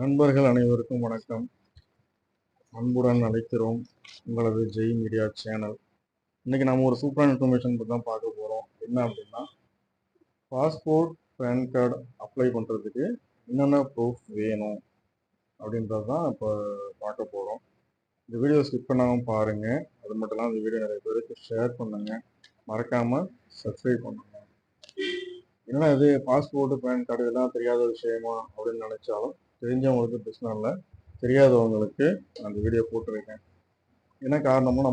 நண்பர்கள் அனைவருக்கும் வணக்கம். அன்புடன் அழைக்கிறோம் உங்களது ஜெய் மீடியா சேனல். இன்னைக்கு நம்ம ஒரு சூப்பரான இன்ஃபர்மேஷன் பற்றி தான் பார்க்க போகிறோம். என்ன அப்படின்னா, பாஸ்போர்ட் பேன் கார்டு அப்ளை பண்ணுறதுக்கு என்னென்ன ப்ரூஃப் வேணும் அப்படின்றது தான் இப்போ பார்க்க போகிறோம். இந்த வீடியோ ஸ்கிப் பண்ணாமல் பாருங்கள். அது மட்டும் இல்லாமல் இந்த வீடியோ நிறைய பேருக்கு ஷேர் பண்ணுங்கள். மறக்காமல் சப்ஸ்கிரைப் பண்ணுங்கள். என்னன்னா இது பாஸ்போர்ட்டு பேன் கார்டு இதெல்லாம் தெரியாத விஷயமா அப்படின்னு நினச்சாலும் தெரிஞ்சவங்களுக்கு பிரச்சனை இல்லை, தெரியாதவங்களுக்கு அந்த வீடியோ போட்டிருக்கேன். என்ன காரணமும்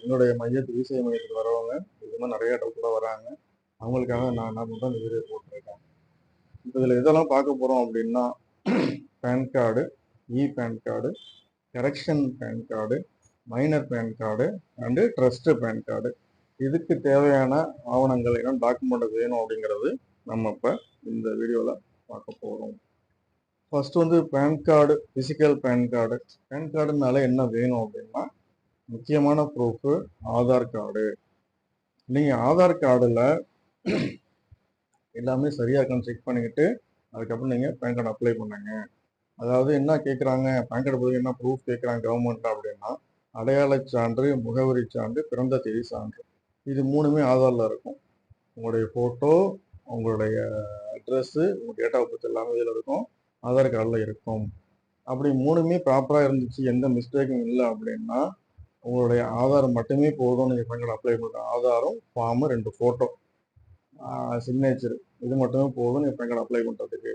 என்னுடைய மையத்துக்கு இசை மையத்துக்கு வரவங்க இது மாதிரி நிறைய டவுட்டோட வராங்க. அவங்களுக்காக நான் என்ன பண்ணுறேன், இந்த வீடியோ போட்டிருக்கேன். இப்போ இதில் இதெல்லாம் பார்க்க போகிறோம் அப்படின்னா, PAN card, PAN card, correction PAN card, minor PAN card and trust PAN card. இதுக்கு தேவையான ஆவணங்கள் என்ன டாக்குமெண்ட் வேணும் அப்படிங்கிறது நம்ம இப்போ இந்த வீடியோவில் பார்க்க போகிறோம். ஃபர்ஸ்ட் வந்து PAN card, physical PAN card. PAN கார்டுனால என்ன வேணும் அப்படின்னா, முக்கியமான ப்ரூஃபு ஆதார் கார்டு. நீங்கள் ஆதார் கார்டில் எல்லாமே சரியாக இருக்கான்னு செக் பண்ணிக்கிட்டு அதுக்கப்புறம் நீங்கள் பேன் கார்டு அப்ளை பண்ணுங்க. அதாவது என்ன கேட்குறாங்க, பேன் கார்டு பொறுத்து என்ன ப்ரூஃப் கேட்குறாங்க கவர்மெண்ட் அப்படின்னா, அடையாள சான்று, முகவரி சான்று, பிறந்த தேதி சான்று. இது மூணுமே ஆதாரில் இருக்கும். உங்களுடைய ஃபோட்டோ, உங்களுடைய அட்ரஸ்ஸு, உங்கள் டேட் ஆஃப் பர்த் எல்லாமே இதில் இருக்கும், ஆதார் கார்டில் இருக்கும். அப்படி மூணுமே ப்ராப்பராக இருந்துச்சு, எந்த மிஸ்டேக்கும் இல்லை அப்படின்னா உங்களுடைய ஆதார் மட்டுமே போதும். நீங்கள் பேன் கார்டு அப்ளை பண்ணுற ஆதாரம், ஃபார்மு, 2 ஃபோட்டோ, சிக்னேச்சர், இது மட்டுமே போதும் நீங்கள் பேன் கார்டு அப்ளை பண்ணுறதுக்கு.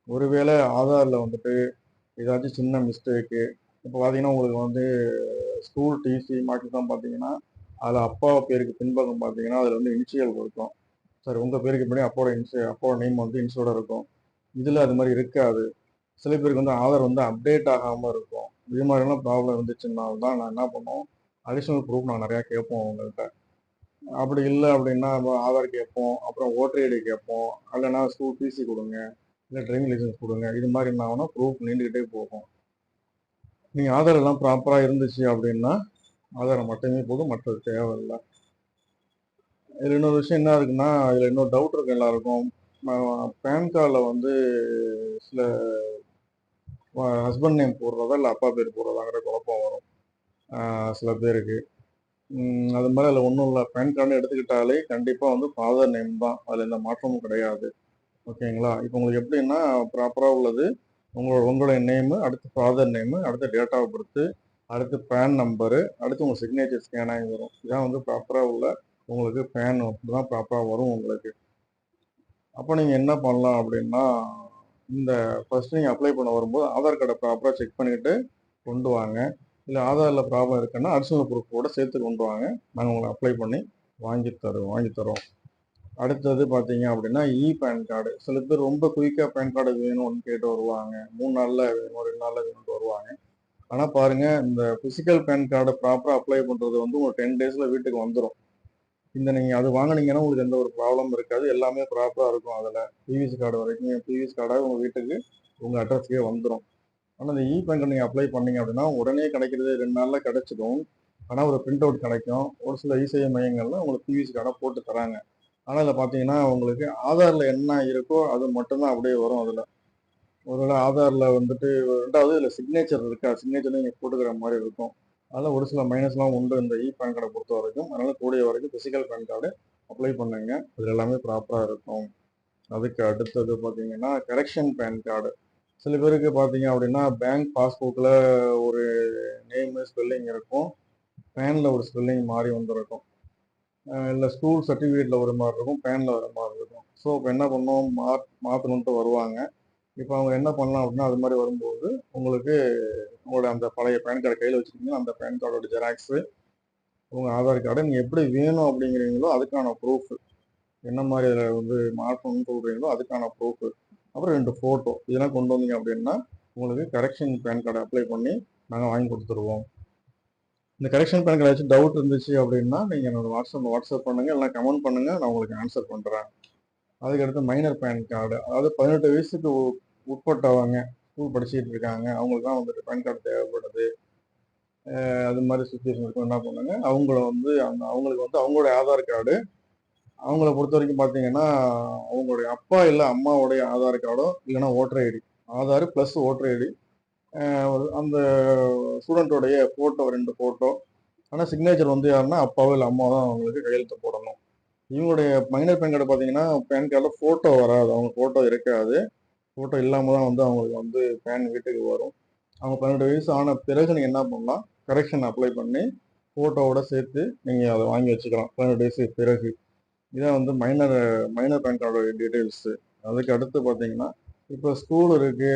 ஒருவேளை ஆதாரில் வந்துட்டு ஏதாச்சும் சின்ன மிஸ்டேக்கு, இப்போ பார்த்தீங்கன்னா உங்களுக்கு வந்து ஸ்கூல் டிசி மாற்றி தான் பார்த்தீங்கன்னா அதில் அப்பா பேருக்கு பின்பக்கம் பார்த்தீங்கன்னா அதில் வந்து இனிஷியல் இருக்கும். சார் உங்கள் பேருக்கு பின்னாடி அப்போட நேம் வந்து இனிஷியலோட இருக்கும். இதில் அது மாதிரி இருக்காது. சில பேருக்கு வந்து ஆதார் வந்து அப்டேட் ஆகாமல் இருக்கும். இது மாதிரிலாம் ப்ராப்ளம் இருந்துச்சுன்னா தான் நான் என்ன பண்ணுவோம், அடிஷ்னல் ப்ரூஃப் நான் நிறையா கேட்போம் அவங்கள்ட்ட. அப்படி இல்லை அப்படின்னா ஆதார் கேட்போம், அப்புறம் ஓட்டர் ஐடி கேட்போம், இல்லைன்னா ஸ்கூல் டிசி கொடுங்க, இல்லை டிரைவிங் லைசன்ஸ் கொடுங்க. இது மாதிரி என்ன ஆகும்னா ப்ரூஃப் நீண்டுக்கிட்டே போகும். நீங்கள் ஆதார் எல்லாம் ப்ராப்பராக இருந்துச்சு அப்படின்னா ஆதாரம் மட்டுமே போதும், மற்றது தேவையில்லை. இதில் இன்னொரு விஷயம் என்ன இருக்குன்னா, இதில் இன்னொரு டவுட் இருக்கு எல்லாருக்கும். பேன் கார்டில் வந்து சில ஹஸ்பண்ட் நேம் போடுறதா இல்லை அப்பா பேர் போடுறதாங்கிற குழப்பம் வரும் சில பேருக்கு. அது மாதிரி அதில் ஒன்றும் இல்லை. பேன் கார்டு எடுத்துக்கிட்டாலே கண்டிப்பாக வந்து ஃபாதர் நேம் தான், அதில் எந்த மாற்றமும் கிடையாது. ஓகேங்களா? இப்போ உங்களுக்கு எப்படின்னா ப்ராப்பராக உள்ளது உங்களுடைய நேமு, அடுத்து ஃபாதர் நேமு, அடுத்து டேட் ஆஃப் பர்த்து, அடுத்து பேன் நம்பரு, அடுத்து உங்கள் சிக்னேச்சர் ஸ்கேன் ஆகி வரும். இதான் வந்து ப்ராப்பராக உள்ள உங்களுக்கு பேன் தான் ப்ராப்பராக வரும் உங்களுக்கு. அப்போ நீங்கள் என்ன பண்ணலாம் அப்படின்னா, இந்த ஃபர்ஸ்ட் நீங்கள் அப்ளை பண்ண வரும்போது ஆதார் கார்டை ப்ராப்பராக செக் பண்ணிக்கிட்டு கொண்டு வாங்க. இல்லை ஆதாரில் ப்ராப்ளம் இருக்குன்னா அடிஷனல் ப்ரூஃபோட சேர்த்து கொண்டு வாங்க, நாங்கள் உங்களை அப்ளை பண்ணி வாங்கி தரோம். அடுத்தது பார்த்தீங்க அப்படின்னா பேன் கார்டு. சில பேர் ரொம்ப குயிக்காக பேன் கார்டு வேணும்னு கேட்டு வருவாங்க, 3 நாளில் வேணும், 2 நாளில் வேணும்னு வருவாங்க. ஆனால் பாருங்கள், இந்த ஃபிசிக்கல் பேன் கார்டை ப்ராப்பராக அப்ளை பண்ணுறது வந்து ஒரு 10 டேஸில் வீட்டுக்கு வந்துடும். இந்த நீங்கள் அது வாங்கினீங்கன்னா உங்களுக்கு எந்த ஒரு ப்ராப்ளம் இருக்காது, எல்லாமே ப்ராப்பராக இருக்கும். அதில் பிவிசி கார்டு வரைக்கும் பிவிசி கார்டாக உங்கள் வீட்டுக்கு உங்கள் அட்ரஸ்க்கே வந்துடும். ஆனால் இந்த பேன் கார்டு நீங்கள் அப்ளை பண்ணீங்க அப்படின்னா உடனே கிடைக்கிறது 2 நாளில் கிடைச்சிடும். ஆனால் ஒரு பிரிண்ட் அவுட் கிடைக்கும். ஒரு சில இசேவை மையங்களில் உங்களுக்கு பிவிசி கார்டை போட்டு தராங்க. ஆனால் அதில் பார்த்தீங்கன்னா உங்களுக்கு ஆதாரில் என்ன இருக்கோ அது மட்டும்தான் அப்படியே வரும். அதில் ஒருவேளை ஆதாரில் வந்துட்டு 2வது இதில் சிக்னேச்சர் இருக்கா, சிக்னேச்சர் நீங்கள் போட்டுக்கிற மாதிரி இருக்கும். அதில் ஒரு சில மைனஸ்லாம் உண்டு இந்த பேன் கார்டை பொறுத்த வரைக்கும். அதனால் கூடிய வரைக்கும் ஃபிசிக்கல் பேன் கார்டு அப்ளை பண்ணுங்க, இதில் எல்லாமே ப்ராப்பராக இருக்கும். அதுக்கு அடுத்தது பார்த்தீங்கன்னா கரெக்ஷன் பேன் கார்டு. சில பேருக்கு பார்த்தீங்க அப்படின்னா பேங்க் பாஸ்புக்கில் ஒரு நேமு ஸ்பெல்லிங் இருக்கும், பேனில் ஒரு ஸ்பெல்லிங் மாறி வந்துருக்கும். இல்லை ஸ்கூல் சர்டிஃபிகேட்டில் ஒரு மாதிரி இருக்கும், பேனில் ஒரு மாதிரி இருக்கும். ஸோ இப்போ என்ன பண்ணோம், மாற்றணுன்ட்டு வருவாங்க. இப்போ அவங்க என்ன பண்ணலாம் அப்படின்னா, அது மாதிரி வரும்போது உங்களுக்கு உங்களோட அந்த பழைய பேன் கார்டு கையில் வச்சுருக்கீங்கன்னா அந்த பேன் கார்டோட ஜெராக்ஸு, உங்கள் ஆதார் கார்டு நீங்கள் எப்படி வேணும் அப்படிங்கிறீங்களோ அதுக்கான ப்ரூஃப், என்ன மாதிரி அதில் வந்து மாற்றணும்னு சொல்கிறீங்களோ அதுக்கான ப்ரூஃபு, அப்புறம் 2 ஃபோட்டோ, இதெல்லாம் கொண்டு வந்தீங்க அப்படின்னா உங்களுக்கு கரெக்ஷன் பேன் கார்டு அப்ளை பண்ணி நாங்கள் வாங்கி கொடுத்துருவோம். இந்த கரெக்ஷன் பேன் கார்டு ஏதாச்சும் டவுட் இருந்துச்சு அப்படின்னா நீங்கள் என்னோட வாட்ஸ்அப் பண்ணுங்கள், இல்லை கமெண்ட் பண்ணுங்கள், நான் உங்களுக்கு ஆன்சர் பண்ணுறேன். அதுக்கடுத்து மைனர் பேன் கார்டு, அதாவது 18 வயசுக்கு உட்பட்டவங்க, ஸ்கூல் படிச்சுட்டு இருக்காங்க, அவங்களுக்கு தான் வந்துட்டு பேன் கார்டு தேவைப்படுது. அது மாதிரி சுச்சுவேஷன் இருக்கும். என்ன பண்ணுங்க, அவங்களுக்கு வந்து அவங்களுடைய ஆதார் கார்டு, அவங்கள பொறுத்த வரைக்கும் பார்த்தீங்கன்னா அவங்களுடைய அப்பா இல்லை அம்மாவுடைய ஆதார் கார்டோ இல்லைன்னா voter ID, Aadhaar plus voter ID, அந்த ஸ்டூடெண்ட்டோடைய ஃபோட்டோ 2 ஃபோட்டோ. ஆனால் சிக்னேச்சர் வந்து யாருன்னா அப்பாவோ இல்லை அம்மா தான் அவங்களுக்கு கையெழுத்து போடணும். இவங்களுடைய மைனர் பேன் கார்டு பார்த்தீங்கன்னா பேன் கார்டில் ஃபோட்டோ வராது, அவங்க ஃபோட்டோ இருக்காது. ஃபோட்டோ இல்லாமல் தான் வந்து அவங்களுக்கு வந்து பேன் வீட்டுக்கு வரும். அவங்க 18 வயசு ஆன பிறகு நீங்கள் என்ன பண்ணலாம், கரெக்ஷன் அப்ளை பண்ணி ஃபோட்டோவோட சேர்த்து நீங்கள் அதை வாங்கி வச்சுக்கலாம் 18 வயசு பிறகு. இதான் வந்து மைனர் மைனர் பேன் கார்டோட டீட்டெயில்ஸு. அதுக்கு அடுத்து பார்த்தீங்கன்னா இப்போ ஸ்கூல் இருக்குது,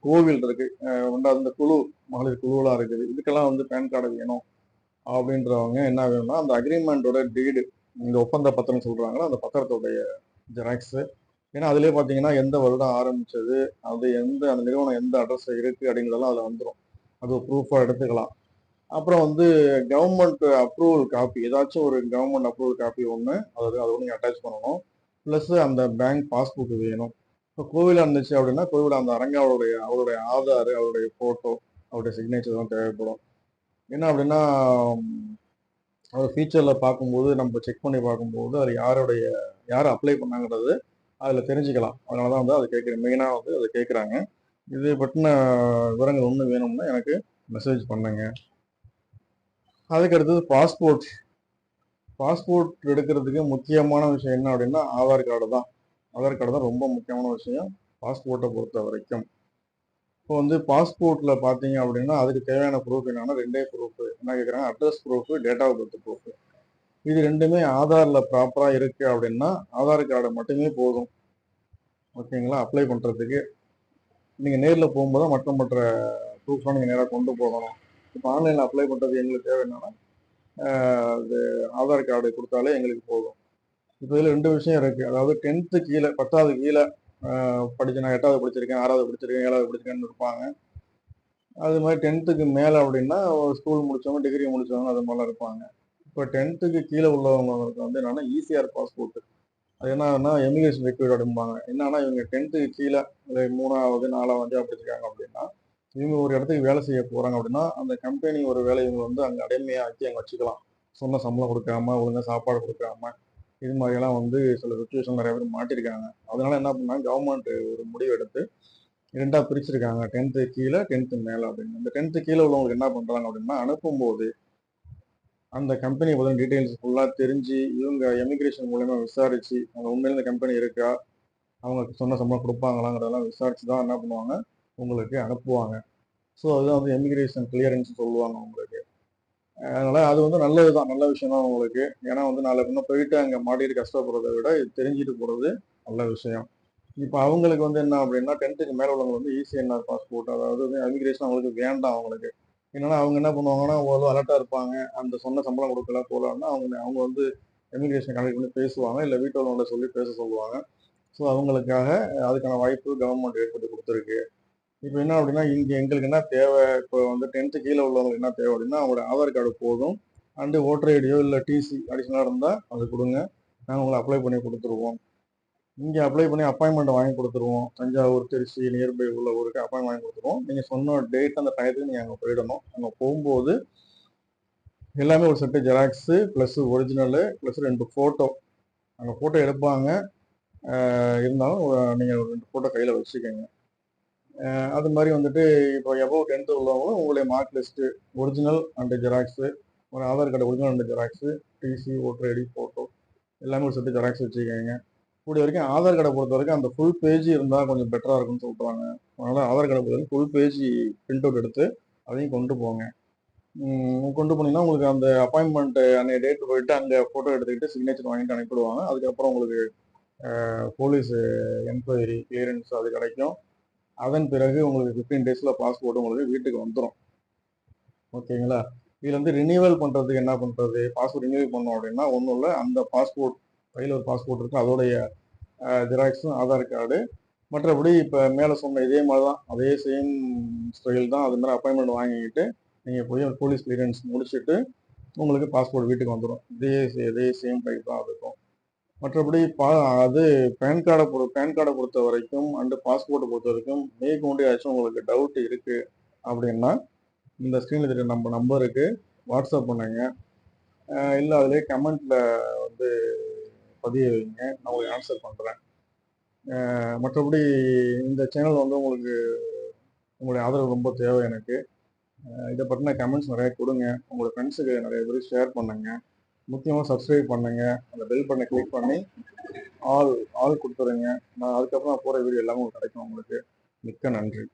கோவில் இருக்குது, ரெண்டாவது இந்த குழு மகளிர் குழுவெலாம் இருக்குது. இதுக்கெல்லாம் வந்து பேன் கார்டு வேணும் அப்படின்றவங்க என்ன வேணும்னா அந்த அக்ரிமெண்ட்டோட டீடு, இந்த ஒப்பந்த பத்திரம் சொல்கிறாங்களோ அந்த பத்திரத்தோடைய ஜெராக்ஸு. ஏன்னா அதிலே பார்த்தீங்கன்னா எந்த வருடம் ஆரம்பித்தது, அது அந்த நிறுவனம் எந்த அட்ரஸில் இருக்குது அப்படிங்கிறதெல்லாம் அதில் வந்துடும். அது ப்ரூஃபாக எடுத்துக்கலாம். அப்புறம் வந்து கவர்மெண்ட் அப்ரூவல் காப்பி, ஏதாச்சும் ஒரு கவர்மெண்ட் அப்ரூவல் காப்பி ஒன்று அது நீங்கள் அட்டாச் பண்ணணும். ப்ளஸ் அந்த பேங்க் பாஸ்புக் வேணும். இப்போ கோவிலாக இருந்துச்சு அப்படின்னா கோவில் அந்த அவருடைய ஆதார், அவருடைய ஃபோட்டோ, அவருடைய சிக்னேச்சர் தான் தேவைப்படும். என்ன அப்படின்னா அவர் ஃபியூச்சரில் பார்க்கும்போது நம்ம செக் பண்ணி பார்க்கும்போது அது யார் அப்ளை பண்ணாங்கிறது அதில் தெரிஞ்சுக்கலாம். அதனால தான் வந்து அதை கேட்குறேன், மெயினாக வந்து அதை கேட்குறாங்க. இது பற்றின விவரங்கள் ஒன்று வேணும்னா எனக்கு மெசேஜ் பண்ணுங்க. அதுக்கு அடுத்தது பாஸ்போர்ட் எடுக்கிறதுக்கு முக்கியமான விஷயம் என்ன அப்படின்னா ஆதார் கார்டு தான். ஆதார் கார்டு தான் ரொம்ப முக்கியமான விஷயம் பாஸ்போர்ட்டை பொறுத்த வரைக்கும். இப்போ வந்து பாஸ்போர்ட்டில் பார்த்தீங்க அப்படின்னா அதுக்கு தேவையான ப்ரூஃப் என்னன்னா 2 ப்ரூஃப் என்ன கேட்குறாங்க, address proof, date of birth proof. இது ரெண்டுமே ஆதாரில் ப்ராப்பராக இருக்குது அப்படின்னா ஆதார் கார்டு மட்டுமே போதும். ஓகேங்களா, அப்ளை பண்ணுறதுக்கு. நீங்கள் நேரில் போகும்போது மற்ற ப்ரூஃப்லாம் நீங்கள் நேராக கொண்டு போகணும். இப்போ ஆன்லைனில் அப்ளை பண்ணுறது எங்களுக்கு தேவை என்னன்னா அது ஆதார் கார்டு கொடுத்தாலே எங்களுக்கு போதும். இப்போ இதில் 2 விஷயம் இருக்குது. அதாவது 10th கீழே, 10வது கீழே படிச்சு, நான் 8வது படிச்சிருக்கேன், 6வது படிச்சிருக்கேன், 7வது படிச்சிருக்கேன்னு இருப்பாங்க. அது மாதிரி 10th மேலே அப்படின்னா ஸ்கூல் முடித்தவங்க, டிகிரி முடித்தவங்க அது மாதிரிலாம் இருப்பாங்க. இப்போ 10th கீழே உள்ளவங்களுக்கு வந்து என்னன்னா ஈசிஆர் பாஸ்போர்ட். அது என்னன்னா எமிகிரேஷன் ரெக்யூர்ட் அப்படிம்பாங்க. என்னன்னா இவங்க 10th கீழே 3வது 4வது படிச்சிருக்காங்க அப்படின்னா இவங்க ஒரு இடத்துக்கு வேலை செய்ய போகிறாங்க அப்படின்னா அந்த கம்பெனி ஒரு வேலை இவங்க வந்து அங்கே அடைமையாக்கி அங்கே வச்சுக்கலாம். சொன்ன சம்பளம் கொடுக்காம, ஒழுங்காக சாப்பாடு கொடுக்காம, இது மாதிரியெல்லாம் வந்து சில சுச்சுவேஷன் நிறைய பேர் மாட்டிருக்காங்க. அதனால என்ன பண்ணாங்க, கவர்மெண்ட் ஒரு முடிவு எடுத்து 2ஆக பிரிச்சிருக்காங்க, 10th கீழே 10th மேலே அப்படின்னு. இந்த 10th கீழே உள்ளவங்களுக்கு என்ன பண்ணுறாங்க அப்படின்னா அனுப்பும்போது அந்த கம்பெனி பற்றின டீட்டெயில்ஸ் ஃபுல்லாக தெரிஞ்சு இவங்க எமிகிரேஷன் மூலயமா விசாரித்து அவங்க உண்மையில இந்த கம்பெனி இருக்கா, அவங்களுக்கு சொன்ன சம்பளம் கொடுப்பாங்களாங்கிறதெல்லாம் விசாரித்து தான் என்ன பண்ணுவாங்க உங்களுக்கு அனுப்புவாங்க. ஸோ அதுதான் வந்து எமிகிரேஷன் கிளியரன்ஸ் சொல்லுவாங்க உங்களுக்கு. அதனால் அது வந்து நல்லது தான், நல்ல விஷயம் தான் உங்களுக்கு. ஏன்னா வந்து நாளை பின்ன போயிட்டு அங்கே மாட்டிட்டு கஷ்டப்படுறத விட இது தெரிஞ்சுட்டு போகிறது நல்ல விஷயம். இப்போ அவங்களுக்கு வந்து என்ன அப்படின்னா 10th மேலே உள்ளவங்க வந்து ECNR பாஸ்போர்ட், அதாவது எமிகிரேஷன் அவங்களுக்கு வேண்டாம். அவங்களுக்கு என்னன்னா அவங்க என்ன பண்ணுவாங்கன்னா ஓரளவு அலர்ட்டாக இருப்பாங்க. அந்த சொன்ன சம்பளம் கொடுக்கல போகலான்னா அவங்க வந்து எமிகிரேஷன் கனெக்ட் பண்ணி பேசுவாங்க, இல்லை வீட்டு உள்ளவங்களை சொல்லி பேச சொல்லுவாங்க. ஸோ அவங்களுக்காக அதுக்கான வாய்ப்பு கவர்மெண்ட் ஏற்படுத்தி கொடுத்துருக்கு. இப்போ என்ன அப்படின்னா இங்கே எங்களுக்கு என்ன தேவை, இப்போ வந்து 10th கீழே உள்ளவங்களுக்கு என்ன தேவை அப்படின்னா அவங்களோட ஆதார் கார்டு போதும், அண்டு ஓட்டர் ஐடியோ இல்லை டிசி அடிஷனலாக இருந்தால் அது கொடுங்க, நாங்கள் உங்களை அப்ளை பண்ணி கொடுத்துருவோம். இங்கே அப்ளை பண்ணி அப்பாயின்மெண்ட் வாங்கி கொடுத்துருவோம். தஞ்சாவூர், திருச்சி நியர்பை உள்ள ஊருக்கு அப்பாயின்மெண்ட் வாங்கி கொடுத்துருவோம். நீங்கள் சொன்ன டேட் அந்த டயத்துக்கு நீங்கள் அங்கே போயிடணும். அங்கே போகும்போது எல்லாமே ஒரு set xerox plus original plus 2 photo, அங்கே ஃபோட்டோ எடுப்பாங்க. இருந்தாலும் நீங்கள் ஒரு 2 ஃபோட்டோ கையில் வச்சுக்கோங்க. அது மாதிரி வந்துட்டு இப்போ எபோவ் 10th உள்ளவங்களும் உங்களுடைய mark list original and xerox, ஒரு Aadhaar card original and xerox, TC, voter ID, photo எல்லாமே ஒரு செட்டு ஜெராக்ஸ் வச்சுக்கோங்க. கூடிய வரைக்கும் ஆதார் கார்டை பொறுத்த வரைக்கும் அந்த ஃபுல் பேஜ் இருந்தால் கொஞ்சம் பெட்டராக இருக்கும்னு சொல்கிறாங்க. அதனால் ஆதார் கார்டை பொறுத்த வரைக்கும் ஃபுல் பேஜ் பிரிண்ட் அவுட் எடுத்து அதையும் கொண்டு போங்க. கொண்டு போனீங்கன்னா உங்களுக்கு அந்த அப்பாயின்மெண்ட்டு அன்றைய டேட்டு போயிட்டு அங்கே ஃபோட்டோ எடுத்துக்கிட்டு சிக்னேச்சர் வாங்கிட்டு அனுப்பிடுவாங்க. அதுக்கப்புறம் உங்களுக்கு போலீஸ் என்கொயரி கிளியரன்ஸ் அது கிடைக்கும். அதன் பிறகு உங்களுக்கு 15 டேஸில் பாஸ்போர்ட் உங்களுக்கு வீட்டுக்கு வந்துடும். ஓகேங்களா, இதில் வந்து ரினியூவல் பண்ணுறதுக்கு என்ன பண்ணுறது, பாஸ்போர்ட் ரினியூவல் பண்ணோம் அப்படின்னா ஒன்றும் இல்லை, அந்த பாஸ்போர்ட் கையில் ஒரு பாஸ்போர்ட் இருக்கும், அதோடைய ஜெராக்ஸும் ஆதார் கார்டு, மற்றபடி இப்போ மேலே சொன்ன இதே மாதிரி தான், அதே சேம் ஸ்டைல் தான். அது மாதிரி அப்பாயின்மெண்ட் வாங்கிக்கிட்டு நீங்கள் போய் போலீஸ் கிளியரன்ஸ் முடிச்சுட்டு உங்களுக்கு பாஸ்போர்ட் வீட்டுக்கு வந்துடும். இதே சேம் டைப் தான் இருக்கும். மற்றபடி அது பேன் கார்டை பொறுத்த வரைக்கும் அண்டு பாஸ்போர்ட்டை பொறுத்த வரைக்கும் மேற்கொண்டு ஏதாச்சும் உங்களுக்கு டவுட் இருக்குது அப்படின்னா இந்த ஸ்க்ரீனில் இருக்கிற நம்ம நம்பருக்கு வாட்ஸ்அப் பண்ணுங்க, இல்லை அதிலே கமெண்ட்டில் வந்து பதிய வைங்க, நான் உங்களுக்கு ஆன்சர் பண்ணுறேன். மற்றபடி இந்த சேனல் வந்து உங்களுக்கு உங்களுடைய ஆதரவு ரொம்ப தேவை எனக்கு. இதை பற்றின கமெண்ட்ஸ் நிறைய கொடுங்க. உங்களோட ஃப்ரெண்ட்ஸுக்கு நிறைய பேர் ஷேர் பண்ணுங்கள். முக்கியமாக சப்ஸ்கிரைப் பண்ணுங்கள். அந்த பெல் பட்டனை கிளிக் பண்ணி ஆல் ஆல் கொடுத்துருங்க. நான் அதுக்கப்புறம் போகிற வீடியோ எல்லாமே உங்களுக்கு கிடைக்கும் உங்களுக்கு. மிக்க நன்றி.